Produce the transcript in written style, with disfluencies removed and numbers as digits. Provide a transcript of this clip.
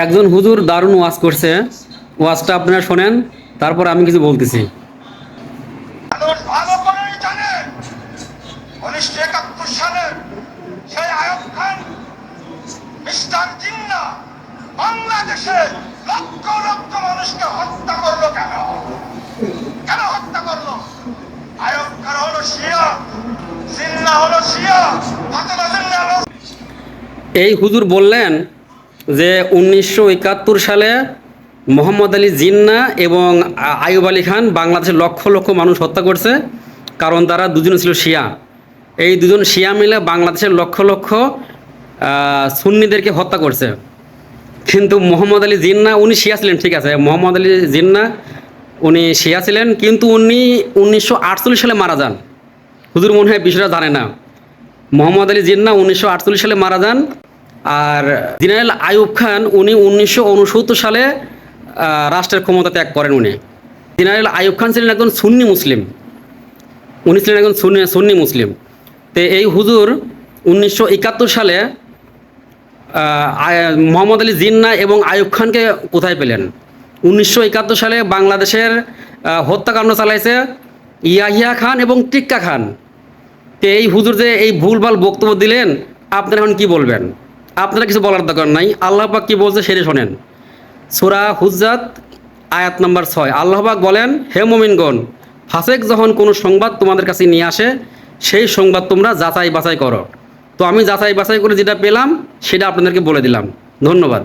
একজন হুজুর দারুণ ওয়াজ করছে, ওয়াজটা আপনারা শোনেন, তারপর আমি কিছু বলতেছি। মানুষ ভালো করেই জানে 1971 সালে সেই আইয়ুব খান মিস্টার জিন্না বাংলাদেশে লক্ষ লক্ষ মানুষকে হত্যা করলো। কেন কেন হত্যা করলো? আইয়ুব খান হলো শিয়া, জিন্না হলো শিয়া, ফাতেমা জিন্না হলো। এই হুজুর বললেন যে 1971 সালে মোহাম্মদ আলী জিন্না এবং আইয়ুব আলী খান বাংলাদেশের লক্ষ লক্ষ মানুষ হত্যা করছে, কারণ তারা দুজন ছিল শিয়া। এই দুজন শিয়া মিলে বাংলাদেশের লক্ষ লক্ষ সুন্নিদেরকে হত্যা করছে। কিন্তু মোহাম্মদ আলী জিন্না উনি শিয়া ছিলেন, ঠিক আছে, মোহাম্মদ আলী জিন্না উনি শিয়া ছিলেন, কিন্তু উনি 1948 সালে মারা যান। হুজুর মনে হয় বিষয়টা জানে না। মোহাম্মদ আলী জিন্না 1948 সালে মারা যান, আর জেনারেল আইয়ুব খান উনি 1969 সালে রাষ্ট্রের ক্ষমতা ত্যাগ করেন। উনি জেনারেল আইয়ুব খান ছিলেন একজন সুন্নি মুসলিম, উনি ছিলেন একজন সুন্নি মুসলিম। তো এই হুজুর 1971 সালে মোহাম্মদ আলী জিন্না এবং আইয়ুব খানকে কোথায় পেলেন? 1971 সালে বাংলাদেশের হত্যাকাণ্ড চালাইছে ইয়াহিয়া খান এবং টিক্কা খান। তো এই হুজুর যে এই ভুলভাল বক্তব্য দিলেন, আপনারা এখন কি বলবেন? আপনারা কিছু বলার দরকার নাই। আল্লাহ পাক কি বলছে সেটা শোনেন। সূরা হুজ্জাত আয়াত নম্বর 6 আল্লাহ পাক বলেন, হে মুমিনগণ, ফাসেক যখন কোনো সংবাদ তোমাদের কাছে নিয়ে আসে সেই সংবাদ তোমরা যাচাই বাছাই করো। তো আমি যাচাই বাছাই করে যেটা পেলাম সেটা আপনাদেরকে বলে দিলাম। ধন্যবাদ।